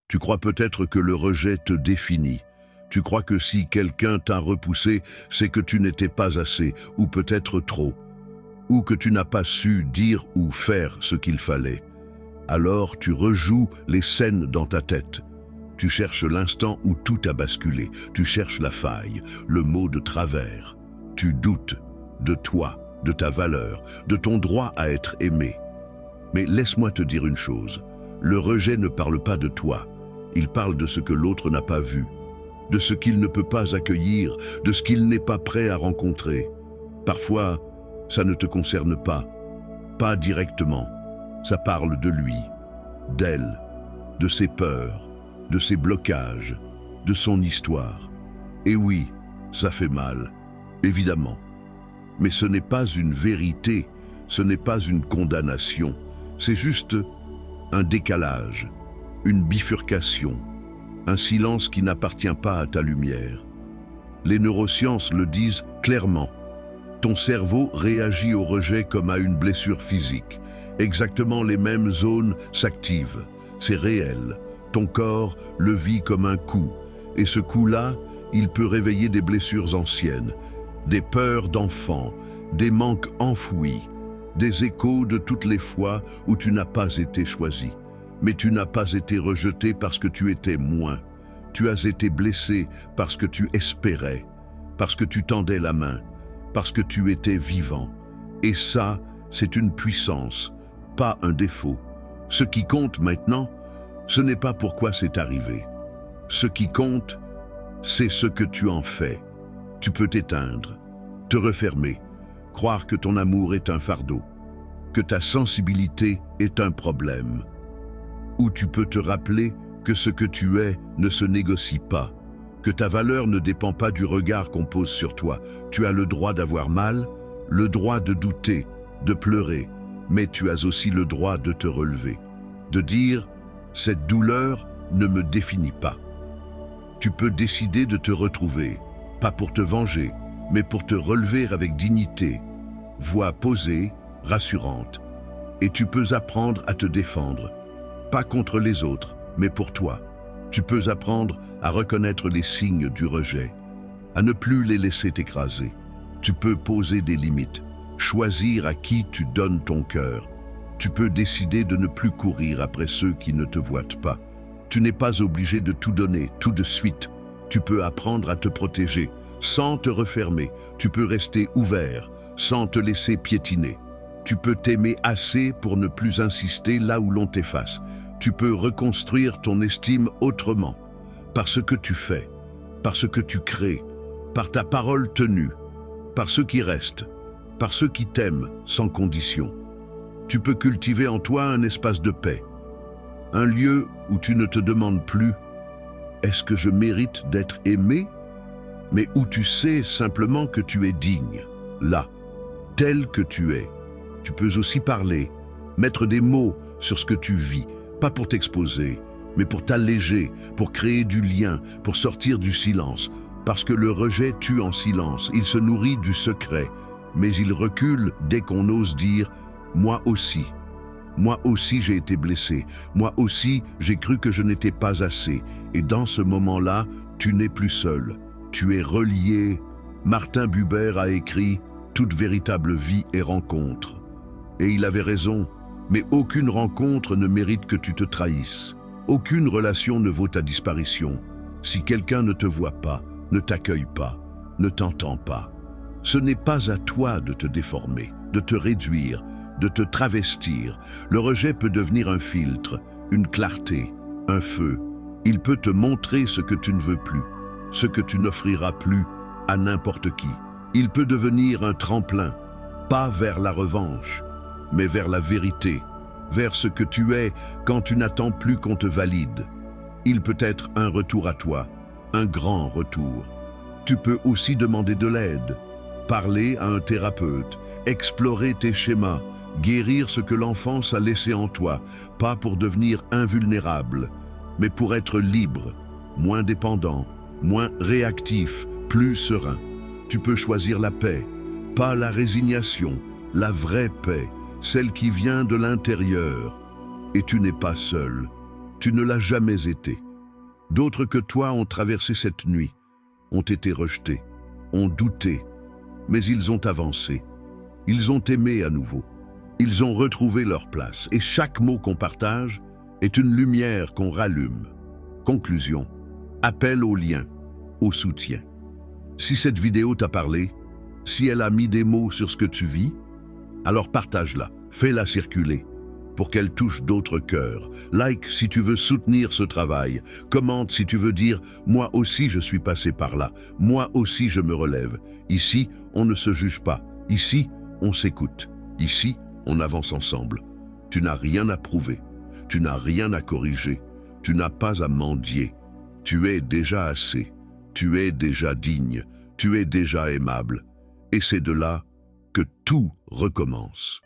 Tu crois peut-être que le rejet te définit. Tu crois que si quelqu'un t'a repoussé, c'est que tu n'étais pas assez, ou peut-être trop, ou que tu n'as pas su dire ou faire ce qu'il fallait. Alors tu rejoues les scènes dans ta tête. Tu cherches l'instant où tout a basculé. Tu cherches la faille, le mot de travers. Tu doutes de toi, de ta valeur, de ton droit à être aimé. Mais laisse-moi te dire une chose. Le rejet ne parle pas de toi. Il parle de ce que l'autre n'a pas vu, de ce qu'il ne peut pas accueillir, de ce qu'il n'est pas prêt à rencontrer. Parfois, ça ne te concerne pas directement. Ça parle de lui, d'elle, de ses peurs, de ses blocages, de son histoire. Et oui, ça fait mal, évidemment. Mais ce n'est pas une vérité, ce n'est pas une condamnation, c'est juste un décalage, une bifurcation, un silence qui n'appartient pas à ta lumière. Les neurosciences le disent clairement. Ton cerveau réagit au rejet comme à une blessure physique. Exactement les mêmes zones s'activent. C'est réel. Ton corps le vit comme un coup. Et ce coup-là, il peut réveiller des blessures anciennes, des peurs d'enfant, des manques enfouis, des échos de toutes les fois où tu n'as pas été choisi. Mais tu n'as pas été rejeté parce que tu étais moins. Tu as été blessé parce que tu espérais, parce que tu tendais la main, parce que tu étais vivant. Et ça, c'est une puissance, pas un défaut. Ce qui compte maintenant, ce n'est pas pourquoi c'est arrivé. Ce qui compte, c'est ce que tu en fais. Tu peux t'éteindre, te refermer, croire que ton amour est un fardeau, que ta sensibilité est un problème. Ou tu peux te rappeler que ce que tu es ne se négocie pas, que ta valeur ne dépend pas du regard qu'on pose sur toi. Tu as le droit d'avoir mal, le droit de douter, de pleurer, mais tu as aussi le droit de te relever, de dire « cette douleur ne me définit pas ». Tu peux décider de te retrouver, pas pour te venger, mais pour te relever avec dignité, voix posée, rassurante. Et tu peux apprendre à te défendre, pas contre les autres, mais pour toi. Tu peux apprendre à reconnaître les signes du rejet, à ne plus les laisser t'écraser. Tu peux poser des limites, choisir à qui tu donnes ton cœur. Tu peux décider de ne plus courir après ceux qui ne te voient pas. Tu n'es pas obligé de tout donner, tout de suite. Tu peux apprendre à te protéger, sans te refermer. Tu peux rester ouvert, sans te laisser piétiner. Tu peux t'aimer assez pour ne plus insister là où l'on t'efface. Tu peux reconstruire ton estime autrement, par ce que tu fais, par ce que tu crées, par ta parole tenue, par ceux qui restent, par ceux qui t'aiment sans condition. Tu peux cultiver en toi un espace de paix, un lieu où tu ne te demandes plus « est-ce que je mérite d'être aimé ?» mais où tu sais simplement que tu es digne, là, tel que tu es. Tu peux aussi parler, mettre des mots sur ce que tu vis, pas pour t'exposer, mais pour t'alléger, pour créer du lien, pour sortir du silence. Parce que le rejet tue en silence, il se nourrit du secret, mais il recule dès qu'on ose dire « moi aussi j'ai été blessé, moi aussi j'ai cru que je n'étais pas assez ». Et dans ce moment-là, tu n'es plus seul, tu es relié. Martin Buber a écrit « toute véritable vie est rencontre ». Et il avait raison, mais aucune rencontre ne mérite que tu te trahisses. Aucune relation ne vaut ta disparition. Si quelqu'un ne te voit pas, ne t'accueille pas, ne t'entend pas, ce n'est pas à toi de te déformer, de te réduire, de te travestir. Le rejet peut devenir un filtre, une clarté, un feu. Il peut te montrer ce que tu ne veux plus, ce que tu n'offriras plus à n'importe qui. Il peut devenir un tremplin, pas vers la revanche, mais vers la vérité, vers ce que tu es quand tu n'attends plus qu'on te valide. Il peut être un retour à toi, un grand retour. Tu peux aussi demander de l'aide, parler à un thérapeute, explorer tes schémas, guérir ce que l'enfance a laissé en toi, pas pour devenir invulnérable, mais pour être libre, moins dépendant, moins réactif, plus serein. Tu peux choisir la paix, pas la résignation, la vraie paix, celle qui vient de l'intérieur. Et tu n'es pas seul. Tu ne l'as jamais été. D'autres que toi ont traversé cette nuit, ont été rejetés, ont douté, mais ils ont avancé. Ils ont aimé à nouveau. Ils ont retrouvé leur place. Et chaque mot qu'on partage est une lumière qu'on rallume. Conclusion. Appel au lien, au soutien. Si cette vidéo t'a parlé, si elle a mis des mots sur ce que tu vis, alors partage-la, fais-la circuler pour qu'elle touche d'autres cœurs. Like si tu veux soutenir ce travail. Commente si tu veux dire « Moi aussi je suis passé par là. Moi aussi je me relève. » Ici, on ne se juge pas. Ici, on s'écoute. Ici, on avance ensemble. Tu n'as rien à prouver. Tu n'as rien à corriger. Tu n'as pas à mendier. Tu es déjà assez. Tu es déjà digne. Tu es déjà aimable. Et c'est de là que tout recommence.